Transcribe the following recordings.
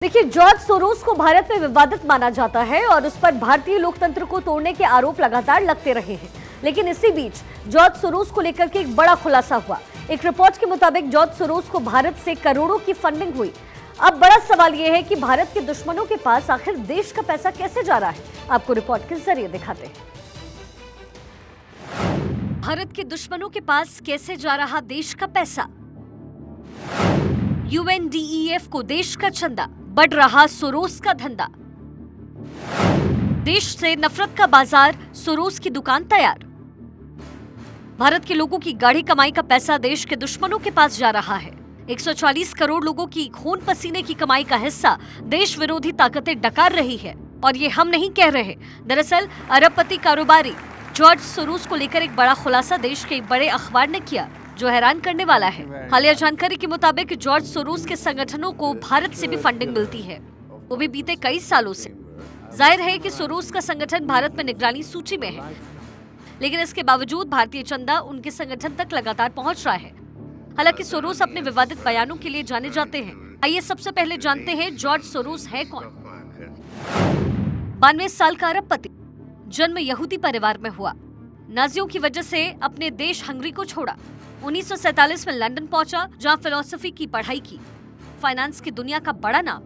देखिए, George Soros को भारत में विवादित माना जाता है और उस पर भारतीय लोकतंत्र को तोड़ने के आरोप लगातार लगते रहे हैं। लेकिन इसी बीच जॉर्ज सोरोस को लेकर के एक बड़ा खुलासा हुआ। एक रिपोर्ट के मुताबिक जॉर्ज सोरोस को भारत से करोड़ों की फंडिंग हुई। अब बड़ा सवाल यह है कि भारत के दुश्मनों के पास आखिर देश का पैसा कैसे जा रहा है। आपको रिपोर्ट के जरिए दिखाते हैं। भारत के दुश्मनों के पास कैसे जा रहा देश का पैसा। UNDEF को देश का चंदा, बढ़ रहा सोरोस का धंधा। देश से नफरत का बाजार, सोरोस की दुकान तैयार। भारत के लोगों की गाढ़ी कमाई का पैसा देश के दुश्मनों के पास जा रहा है। 140 करोड़ लोगों की खून पसीने की कमाई का हिस्सा देश विरोधी ताकतें डकार रही है। और ये हम नहीं कह रहे। दरअसल अरबपति कारोबारी जॉर्ज सोरोस को लेकर एक बड़ा खुलासा देश के एक बड़े अखबार ने किया, जो हैरान करने वाला है। हालिया जानकारी के मुताबिक जॉर्ज सोरोस के संगठनों को भारत से भी फंडिंग मिलती है, वो भी बीते कई सालों से। जाहिर है कि सोरोस का संगठन भारत में निगरानी सूची में है, लेकिन इसके बावजूद भारतीय चंदा उनके संगठन तक लगातार पहुंच रहा है। हालांकि सोरोस अपने विवादित बयानों के लिए जाने जाते हैं। आइए सबसे पहले जानते हैं जॉर्ज सोरोस है कौन। 92 साल का अरबपति, जन्म यहूदी परिवार में हुआ। नाजियों की वजह से अपने देश हंगरी को छोड़ा। 1947 में लंदन पहुंचा, जहां फिलॉसफी की पढ़ाई की। फाइनेंस की दुनिया का बड़ा नाम।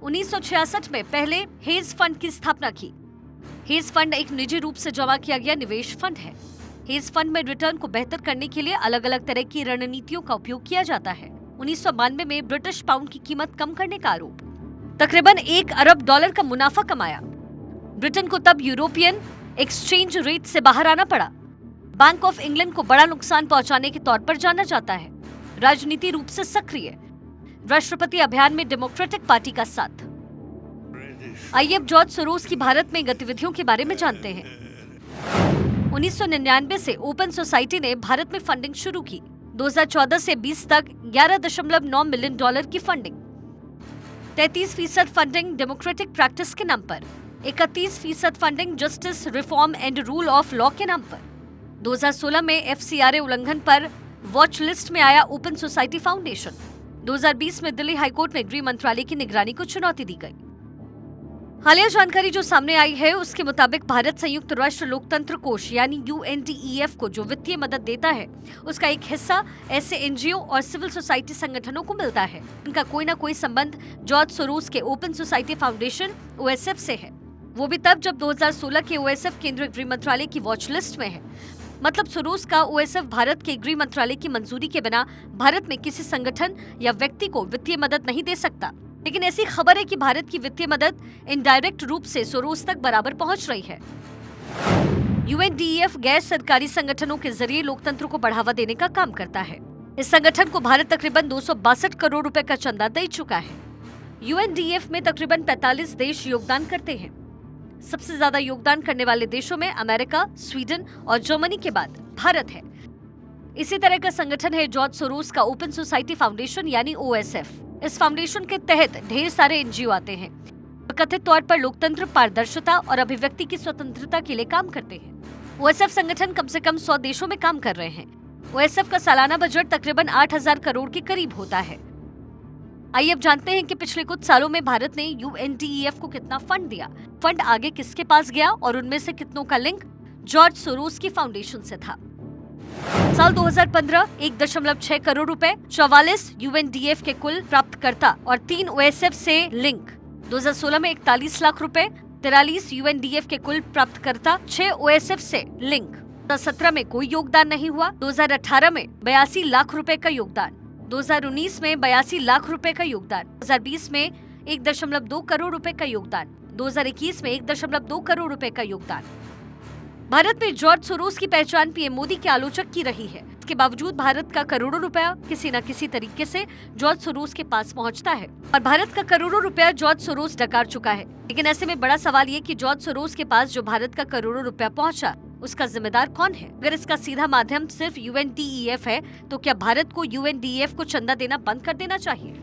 1966 में पहले हेज फंड की स्थापना की। हेज फंड एक निजी रूप से जमा किया गया निवेश फंड है। हेज फंड में रिटर्न को बेहतर करने के लिए अलग अलग तरह की रणनीतियों का उपयोग किया जाता है। 1992 में ब्रिटिश पाउंड की कीमत कम करने का आरोप। तकरीबन $1 अरब का मुनाफा कमाया। ब्रिटेन को तब यूरोपियन एक्सचेंज रेट से बाहर आना पड़ा। बैंक ऑफ इंग्लैंड को बड़ा नुकसान पहुंचाने के तौर पर जाना जाता है। राजनीति रूप से सक्रिय। राष्ट्रपति अभियान में डेमोक्रेटिक पार्टी का साथ। आइए अब जॉर्ज सोरोस की भारत में गतिविधियों के बारे में जानते हैं। 1999 से ओपन सोसाइटी ने भारत में फंडिंग शुरू की। 2014 से 20 तक $11.9 मिलियन की फंडिंग। 33% फंडिंग डेमोक्रेटिक प्रैक्टिस के नाम पर। 31% funding justice reform and rule of law के नाम पर। 2016 में FCRA उल्लंघन पर वॉच लिस्ट में आया ओपन सोसाइटी फाउंडेशन। 2020 में दिल्ली हाईकोर्ट में गृह मंत्रालय की निगरानी को चुनौती दी गई। हालिया जानकारी जो सामने आई है उसके मुताबिक भारत संयुक्त राष्ट्र लोकतंत्र कोष यानी UNDEF को जो वित्तीय मदद देता है, उसका एक हिस्सा ऐसे NGO और सिविल सोसाइटी संगठनों को मिलता है। इनका कोई न कोई संबंध जॉर्ज सोरोस के ओपन सोसाइटी फाउंडेशन OSF से है। वो भी तब जब 2016 के OSF केंद्रीय गृह मंत्रालय की वॉच लिस्ट में है। मतलब सोरोस का OSF भारत के गृह मंत्रालय की मंजूरी के बिना भारत में किसी संगठन या व्यक्ति को वित्तीय मदद नहीं दे सकता। लेकिन ऐसी खबर है कि भारत की वित्तीय मदद इनडायरेक्ट रूप से सोरोस तक बराबर पहुंच रही है। UNDEF गैर सरकारी संगठनों के जरिए लोकतंत्र को बढ़ावा देने का काम करता है। इस संगठन को भारत तकरीबन 262 करोड़ रुपए का चंदा दे चुका है। UNDEF में तकरीबन 45 देश योगदान करते हैं। सबसे ज्यादा योगदान करने वाले देशों में अमेरिका, स्वीडन और जर्मनी के बाद भारत है। इसी तरह का संगठन है जॉर्ज सोरोस का ओपन सोसाइटी फाउंडेशन यानी OSF। इस फाउंडेशन के तहत ढेर सारे NGO आते हैं, कथित तौर पर लोकतंत्र, पारदर्शिता और अभिव्यक्ति की स्वतंत्रता के लिए काम करते हैं। OSF संगठन कम से कम 100 देशों में काम कर रहे हैं। OSF का सालाना बजट तकरीबन 8,000 करोड़ के करीब होता है। आइए अब जानते हैं कि पिछले कुछ सालों में भारत ने UNDEF को कितना फंड दिया, फंड आगे किसके पास गया और उनमें से कितनों का लिंक जॉर्ज सोरोस की फाउंडेशन से था। साल 2015 1.6 करोड़ रुपए, 44 UNDEF के कुल प्राप्तकर्ता और 3 OSF से लिंक। 2016 में 41 लाख रुपए, 43 UNDEF के कुल प्राप्तकर्ता, 6 OSF से लिंक। 2017 में कोई योगदान नहीं हुआ। 2018 में 82 लाख रुपए का योगदान। 2019 में 82 लाख रुपए का योगदान। 2020 में 1.2 करोड़ रुपए का योगदान। 2021 में 1.2 करोड़ रुपए का योगदान। भारत में जॉर्ज सोरोस की पहचान PM मोदी के आलोचक की रही है। इसके बावजूद भारत का करोड़ों रुपया किसी न किसी तरीके से जॉर्ज सोरोस के पास पहुंचता है और भारत का करोड़ों रुपया जॉर्ज सोरोस डकार चुका है। लेकिन ऐसे में बड़ा सवाल ये कि जॉर्ज सोरोस के पास जो भारत का करोड़ों रुपया पहुंचा, उसका जिम्मेदार कौन है। अगर इसका सीधा माध्यम सिर्फ UNDEF है, तो क्या भारत को UNDEF को चंदा देना बंद कर देना चाहिए।